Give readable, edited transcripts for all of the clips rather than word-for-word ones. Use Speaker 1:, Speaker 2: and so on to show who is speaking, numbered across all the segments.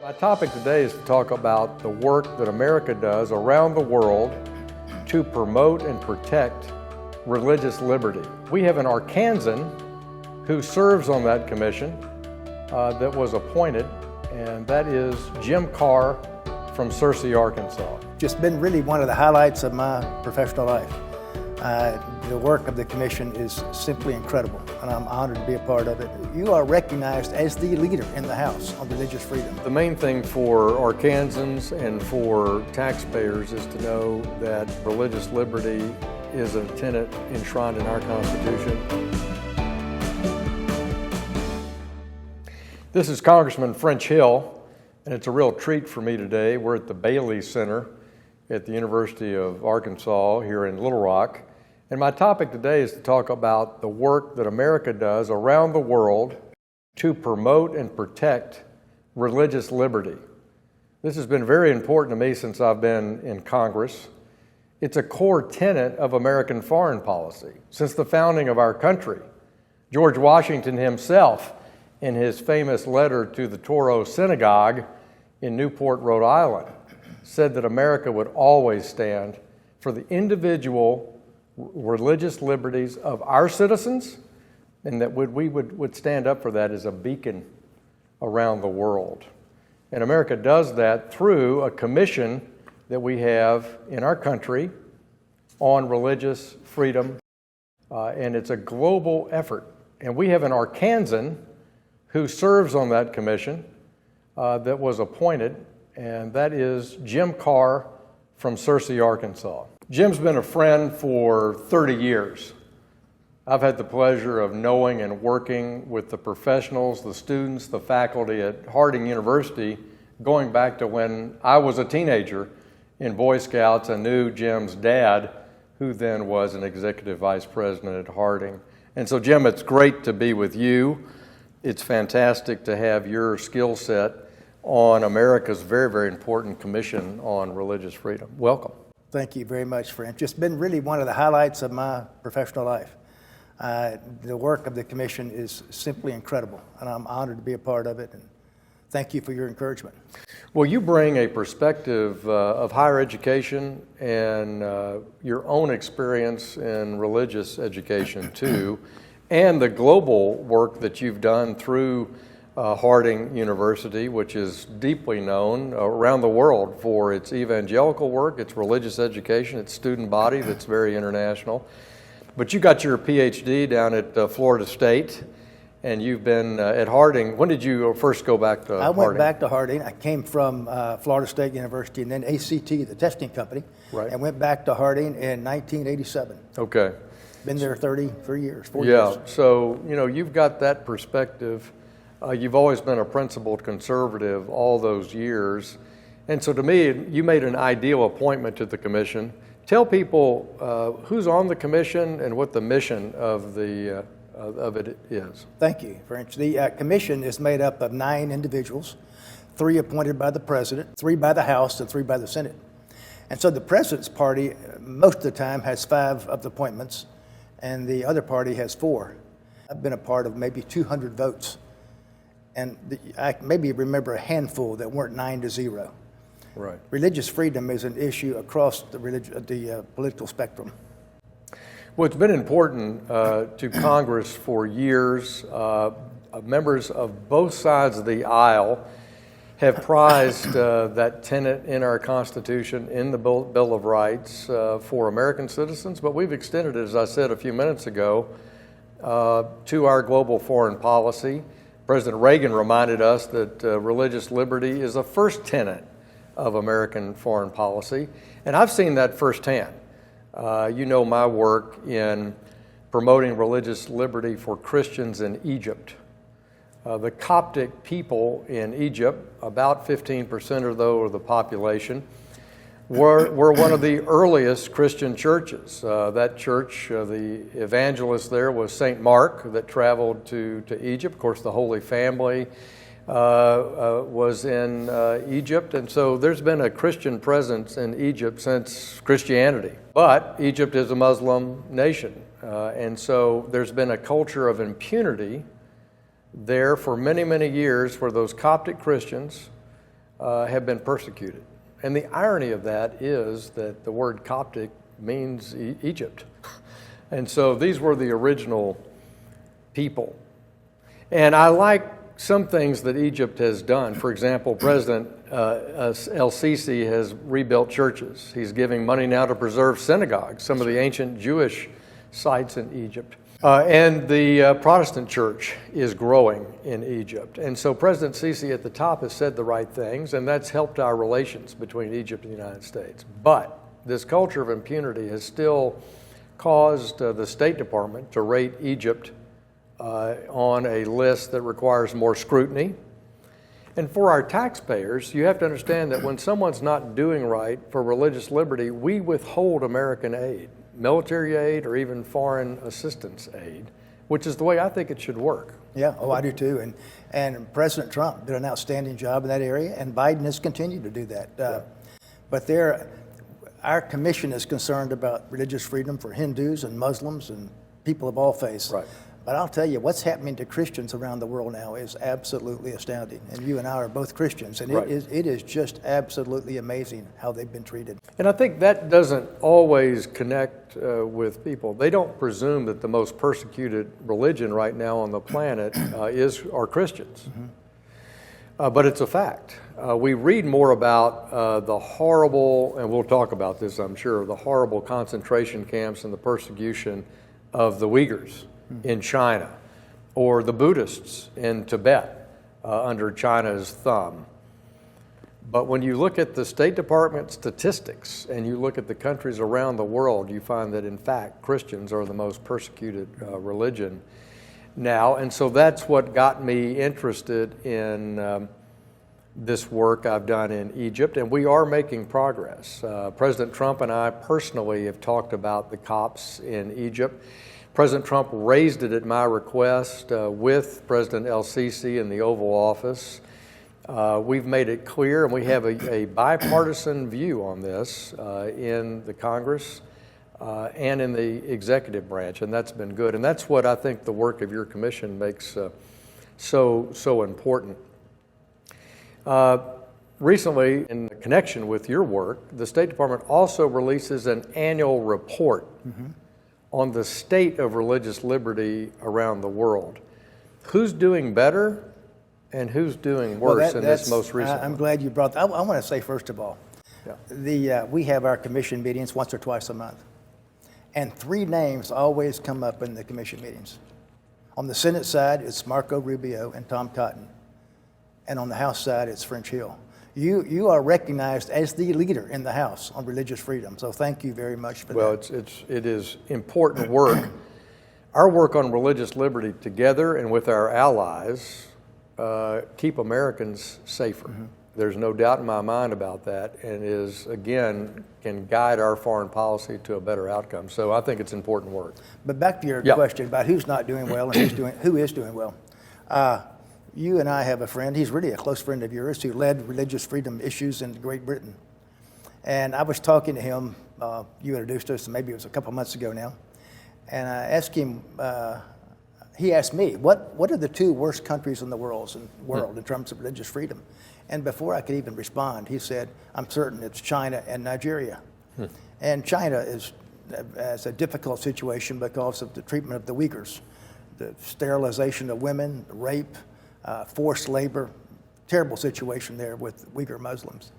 Speaker 1: My topic today is to talk about the work that America does around the world to promote and protect religious liberty. We have an Arkansan who serves on that commission that was appointed, and that is Jim Carr from Searcy, Arkansas.
Speaker 2: Just been really one of the highlights of my professional life. The work of the commission is simply incredible, and I'm honored to be a part of it. You are recognized as the leader in the House on religious freedom.
Speaker 1: The main thing for Arkansans and for taxpayers is to know that religious liberty is a tenet enshrined in our Constitution. This is Congressman French Hill, and it's a real treat for me today. We're at the Bailey Center at the University of Arkansas here in Little Rock. And my topic today is to talk about the work that America does around the world to promote and protect religious liberty. This has been very important to me since I've been in Congress. It's a core tenet of American foreign policy. Since the founding of our country, George Washington himself, in his famous letter to the Toro Synagogue in Newport, Rhode Island, said that America would always stand for the individual religious liberties of our citizens, and that we would stand up for that as a beacon around the world. And America does that through a commission that we have in our country on religious freedom, and it's a global effort. And we have an Arkansan who serves on that commission that was appointed, and that is Jim Carr from Searcy, Arkansas. Jim's been a friend for 30 years. I've had the pleasure of knowing and working with the professionals, the students, the faculty at Harding University, going back to when I was a teenager in Boy Scouts and knew Jim's dad, who then was an executive vice president at Harding. And so, Jim, it's great to be with you. It's fantastic to have your skill set on America's very, very important commission on religious freedom. Welcome.
Speaker 2: Thank you very much, French. Just been really one of the highlights of my professional life. The work of the commission is simply incredible, and I'm honored to be a part of it, and thank you for your encouragement.
Speaker 1: Well, you bring a perspective of higher education and your own experience in religious education too, and the global work that you've done through Harding University, which is deeply known around the world for its evangelical work, its religious education, its student body that's very international. But you got your PhD down at Florida State, and you've been at Harding. When did you first go back to Harding?
Speaker 2: I went back to Harding. I came from Florida State University and then ACT, the testing company, right, and went back to Harding in 1987.
Speaker 1: Okay.
Speaker 2: Been there 33 years, 4
Speaker 1: years.
Speaker 2: Yeah,
Speaker 1: so, you've got that perspective. You've always been a principled conservative all those years. And so to me, you made an ideal appointment to the commission. Tell people who's on the commission and what the mission of it is.
Speaker 2: Thank you, French. The commission is made up of 9 individuals, 3 appointed by the president, 3 by the House, and 3 by the Senate. And so the president's party, most of the time, has 5 of the appointments, and the other party has 4. I've been a part of maybe 200 votes. And I maybe remember a handful that weren't 9-0.
Speaker 1: Right.
Speaker 2: Religious freedom is an issue across the political spectrum.
Speaker 1: Well, it's been important to Congress for years. Members of both sides of the aisle have prized that tenet in our Constitution, in the Bill of Rights for American citizens, but we've extended it, as I said a few minutes ago, to our global foreign policy. President Reagan reminded us that religious liberty is a first tenet of American foreign policy, and I've seen that firsthand. You know my work in promoting religious liberty for Christians in Egypt. The Coptic people in Egypt, about 15% or so of the population, were one of the earliest Christian churches. That church, the evangelist there was St. Mark that traveled to Egypt. Of course, the Holy Family was in Egypt, and so there's been a Christian presence in Egypt since Christianity. But Egypt is a Muslim nation, and so there's been a culture of impunity there for many, many years where those Coptic Christians have been persecuted. And the irony of that is that the word Coptic means Egypt. And so these were the original people. And I like some things that Egypt has done. For example, President El-Sisi has rebuilt churches. He's giving money now to preserve synagogues, some of the ancient Jewish sites in Egypt. And the Protestant church is growing in Egypt. And so President Sisi at the top has said the right things, and that's helped our relations between Egypt and the United States. But this culture of impunity has still caused the State Department to rate Egypt on a list that requires more scrutiny. And for our taxpayers, you have to understand that when someone's not doing right for religious liberty, we withhold American aid, military aid, or even foreign assistance aid, which is the way I think it should work.
Speaker 2: Yeah, I do too. And President Trump did an outstanding job in that area, and Biden has continued to do that.
Speaker 1: Right.
Speaker 2: But our commission is concerned about religious freedom for Hindus and Muslims and people of all faiths.
Speaker 1: Right.
Speaker 2: But I'll tell you, what's happening to Christians around the world now is absolutely astounding. And you and I are both Christians, and
Speaker 1: right.
Speaker 2: it is just absolutely amazing how they've been treated.
Speaker 1: And I think that doesn't always connect with people. They don't presume that the most persecuted religion right now on the planet are Christians. Mm-hmm. But it's a fact. We read more about the horrible, and we'll talk about this, I'm sure, the horrible concentration camps and the persecution of the Uyghurs in China, or the Buddhists in Tibet under China's thumb. But when you look at the State Department statistics and you look at the countries around the world, you find that, in fact, Christians are the most persecuted religion now. And so that's what got me interested in this work I've done in Egypt, and we are making progress. President Trump and I personally have talked about the Copts in Egypt. President Trump raised it at my request with President El-Sisi in the Oval Office. We've made it clear, and we have a bipartisan view on this in the Congress and in the executive branch, and that's been good. And that's what I think the work of your commission makes so important. Recently, in connection with your work, the State Department also releases an annual report on the state of religious liberty around the world. Who's doing better and who's doing worse in this most recent
Speaker 2: I'm
Speaker 1: one?
Speaker 2: glad you brought that. I want to say, first of all, we have our commission meetings once or twice a month. And 3 names always come up in the commission meetings. On the Senate side, it's Marco Rubio and Tom Cotton. And on the House side, it's French Hill. You are recognized as the leader in the House on religious freedom, so thank you very much for that.
Speaker 1: Well, it is important work. Our work on religious liberty together and with our allies keep Americans safer. Mm-hmm. There's no doubt in my mind about that, and can guide our foreign policy to a better outcome. So I think it's important work.
Speaker 2: But back to your question about who's not doing well and who is doing well. You and I have a friend, he's really a close friend of yours, who led religious freedom issues in Great Britain. And I was talking to him, you introduced us, maybe it was a couple months ago now, and I asked him, he asked me, what are the 2 worst countries in the world in terms of religious freedom? And before I could even respond, he said, I'm certain it's China and Nigeria. And China has a difficult situation because of the treatment of the Uyghurs, the sterilization of women, rape, forced labor, terrible situation there with Uyghur Muslims.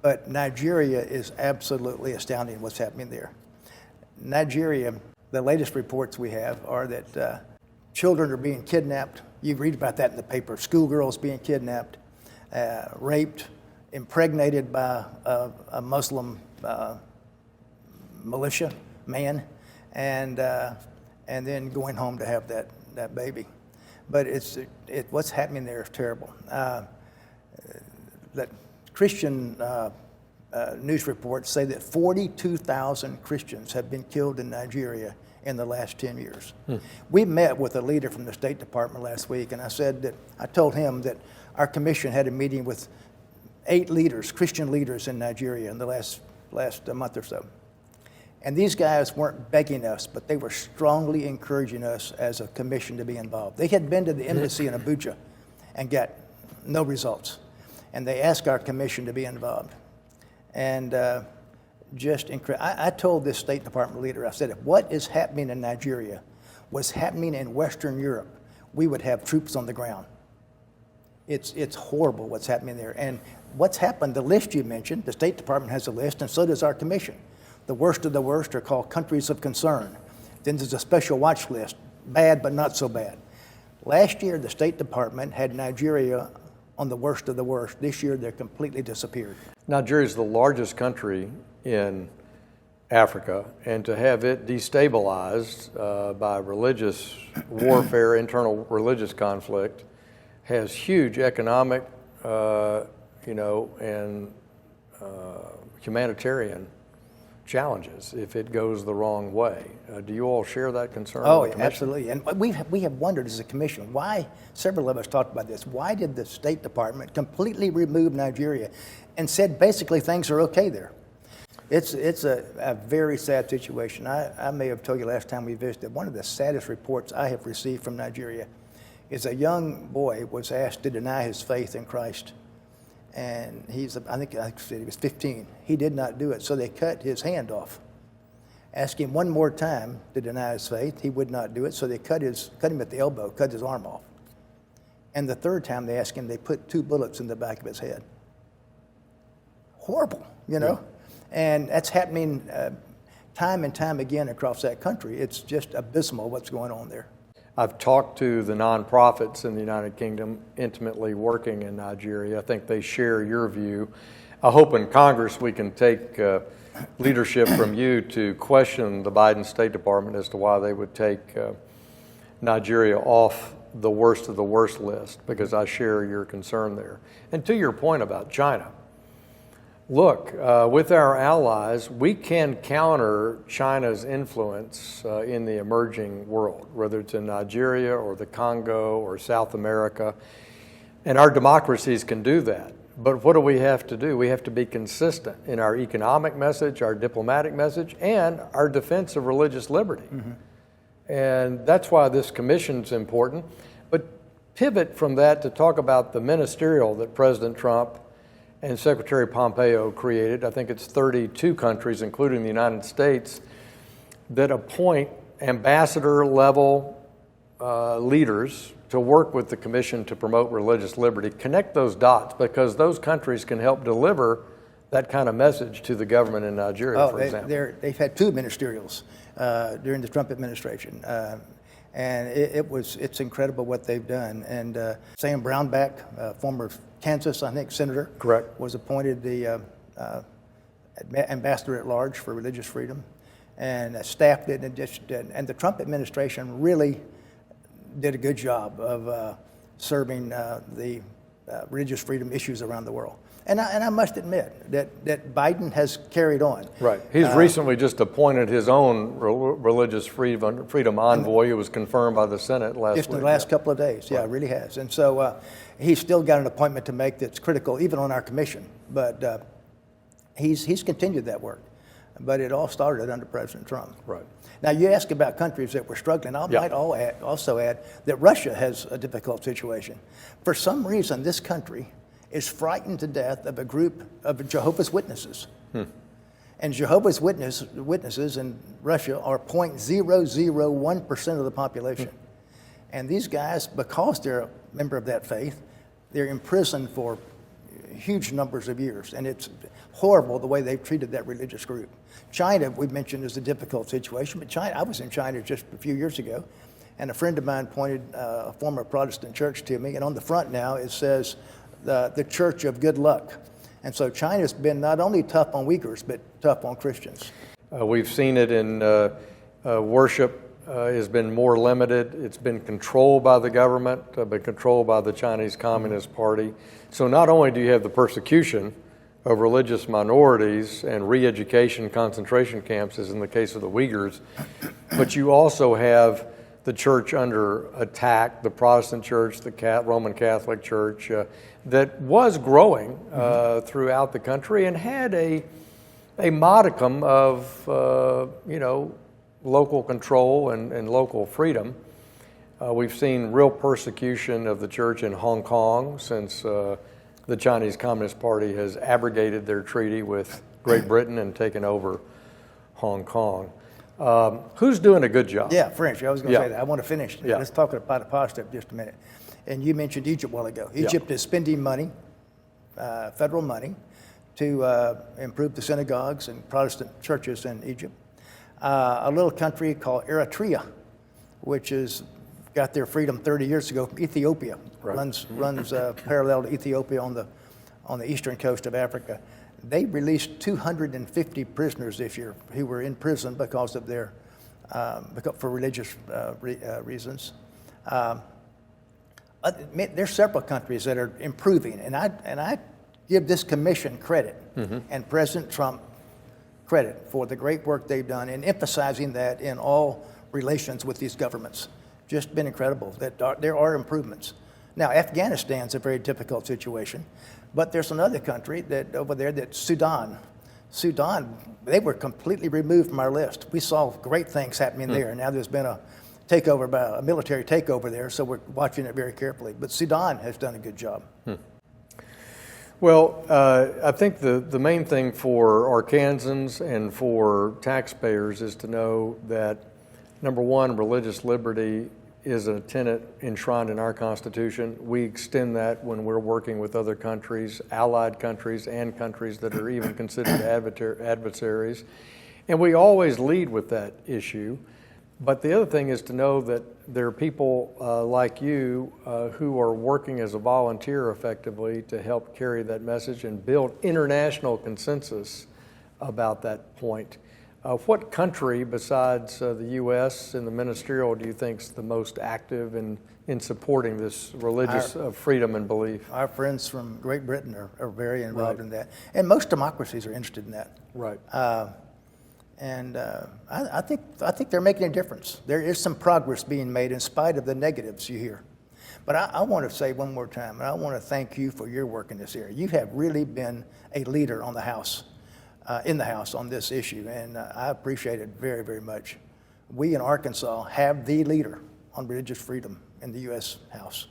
Speaker 2: But Nigeria is absolutely astounding what's happening there. Nigeria, the latest reports we have are that children are being kidnapped. You read about that in the paper. Schoolgirls being kidnapped, raped, impregnated by a Muslim militia man, and then going home to have that baby. But what's happening there is terrible. That Christian news reports say that 42,000 Christians have been killed in Nigeria in the last 10 years. We met with a leader from the State Department last week, and I told him that our commission had a meeting with 8 leaders, Christian leaders in Nigeria in the last month or so. And these guys weren't begging us, but they were strongly encouraging us as a commission to be involved. They had been to the embassy in Abuja and got no results. and they asked our commission to be involved. And just incredible. I told this State Department leader, I said, if what is happening in Nigeria was happening in Western Europe, we would have troops on the ground. It's horrible what's happening there. And what's happened, the list you mentioned, the State Department has a list, and so does our commission. The worst of the worst are called countries of concern. Then there's a special watch list, bad but not so bad. Last year, the State Department had Nigeria on the worst of the worst. This year, they're completely disappeared.
Speaker 1: Nigeria is the largest country in Africa, and to have it destabilized by religious warfare, internal religious conflict, has huge economic, and humanitarian challenges if it goes the wrong way. Do you all share that concern?
Speaker 2: Oh, absolutely. And we have wondered as a commission why, several of us talked about this, why did the State Department completely remove Nigeria and said basically things are okay there? It's a very sad situation. I may have told you last time we visited, one of the saddest reports I have received from Nigeria is a young boy was asked to deny his faith in Christ. And I think he was 15. He did not do it, so they cut his hand off. Asked him one more time to deny his faith. He would not do it, so they cut him at the elbow, cut his arm off. And the third time they asked him, they put 2 bullets in the back of his head. Horrible, Yeah. And that's happening time and time again across that country. It's just abysmal what's going on there.
Speaker 1: I've talked to the nonprofits in the United Kingdom intimately working in Nigeria. I think they share your view. I hope in Congress we can take leadership from you to question the Biden State Department as to why they would take Nigeria off the worst of the worst list, because I share your concern there. And to your point about China, look, with our allies, we can counter China's influence in the emerging world, whether it's in Nigeria or the Congo or South America, and our democracies can do that. But what do we have to do? We have to be consistent in our economic message, our diplomatic message, and our defense of religious liberty. Mm-hmm. And that's why this commission's important. But pivot from that to talk about the ministerial that President Trump and Secretary Pompeo created. I think it's 32 countries, including the United States, that appoint ambassador-level leaders to work with the commission to promote religious liberty. Connect those dots, because those countries can help deliver that kind of message to the government in Nigeria, for example.
Speaker 2: They've had 2 ministerials during the Trump administration. And it's incredible what they've done. And Sam Brownback, former Kansas, I think, senator,
Speaker 1: correct,
Speaker 2: was appointed the ambassador at large for religious freedom, and staffed it. And the Trump administration really did a good job of serving the religious freedom issues around the world. And I must admit that Biden has carried on.
Speaker 1: Right. He's recently just appointed his own religious freedom envoy, who was confirmed by the Senate last week.
Speaker 2: Just in the last couple of days. Yeah, it really has. And so he's still got an appointment to make that's critical, even on our commission. But he's continued that work. But it all started under President Trump.
Speaker 1: Right.
Speaker 2: Now, you ask about countries that were struggling. I might also add that Russia has a difficult situation. For some reason, this country is frightened to death of a group of Jehovah's Witnesses. And Jehovah's Witnesses in Russia are 0.001% of the population. And these guys, because they're a member of that faith, they're imprisoned for huge numbers of years. And it's horrible the way they've treated that religious group. China, we mentioned, is a difficult situation. But I was in China just a few years ago, and a friend of mine pointed a former Protestant church to me. And on the front now, it says, the Church of Good Luck. And so China's been not only tough on Uyghurs, but tough on Christians.
Speaker 1: We've seen it in worship has been more limited. It's been controlled by the government, but controlled by the Chinese Communist Party. So not only do you have the persecution of religious minorities and re-education concentration camps, as in the case of the Uyghurs, but you also have the church under attack, the Protestant church, the Roman Catholic Church, that was growing throughout the country and had a modicum of local control and local freedom. We've seen real persecution of the church in Hong Kong since the the Chinese Communist Party has abrogated their treaty with Great Britain and taken over Hong Kong. Who's doing a good job?
Speaker 2: Yeah, French. I was going to
Speaker 1: Yeah.
Speaker 2: say that. I want to finish.
Speaker 1: Yeah.
Speaker 2: Let's talk about the positive just a minute. And you mentioned Egypt a while ago. Egypt is spending money, federal money, to improve the synagogues and Protestant churches in Egypt. A little country called Eritrea, which is got their freedom 30 years ago. Ethiopia runs parallel to Ethiopia on the eastern coast of Africa. They released 250 prisoners this year who were in prison because of their for religious reasons. There's several countries that are improving, and I give this commission credit and President Trump credit for the great work they've done in emphasizing that in all relations with these governments. Just been incredible that there are improvements. Now, Afghanistan's a very difficult situation, but there's another country that over there that's Sudan. Sudan, they were completely removed from our list. We saw great things happening there. Now there's been a military takeover there, so we're watching it very carefully. But Sudan has done a good job.
Speaker 1: Well, I think the main thing for Arkansans and for taxpayers is to know that, number one, religious liberty is a tenet enshrined in our Constitution. We extend that when we're working with other countries, allied countries, and countries that are even considered adversaries. And we always lead with that issue. But the other thing is to know that there are people like you who are working as a volunteer effectively to help carry that message and build international consensus about that point. What country besides the U.S. in the ministerial do you think is the most active in supporting this religious freedom and belief?
Speaker 2: Our friends from Great Britain are very involved in that. And most democracies are interested in that.
Speaker 1: Right.
Speaker 2: I think they're making a difference. There is some progress being made in spite of the negatives you hear. But I want to say one more time, and I want to thank you for your work in this area. You have really been a leader on the House, in the House on this issue, and I appreciate it very, very much. We in Arkansas have the leader on religious freedom in the U.S. House.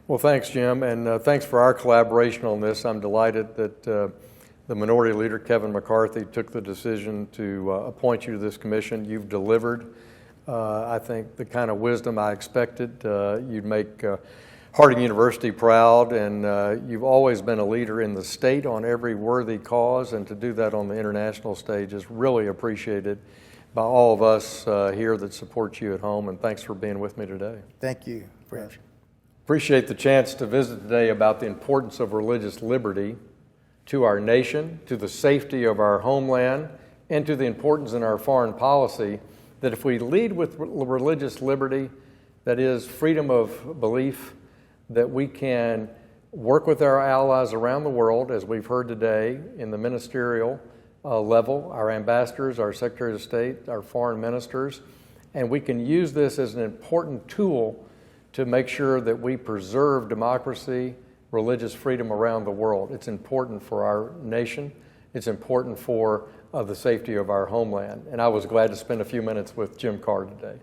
Speaker 1: Well, thanks, Jim, and thanks for our collaboration on this. I'm delighted that the minority leader, Kevin McCarthy, took the decision to appoint you to this commission. You've delivered, I think, the kind of wisdom I expected. You'd make Harding University proud, and you've always been a leader in the state on every worthy cause, and to do that on the international stage is really appreciated by all of us here that support you at home, and thanks for being with me today.
Speaker 2: Thank you, French.
Speaker 1: Appreciate the chance to visit today about the importance of religious liberty to our nation, to the safety of our homeland, and to the importance in our foreign policy that if we lead with religious liberty, that is freedom of belief, that we can work with our allies around the world, as we've heard today, in the ministerial level, our ambassadors, our secretaries of state, our foreign ministers, and we can use this as an important tool to make sure that we preserve democracy, religious freedom around the world. It's important for our nation. It's important for the safety of our homeland. And I was glad to spend a few minutes with Jim Carr today.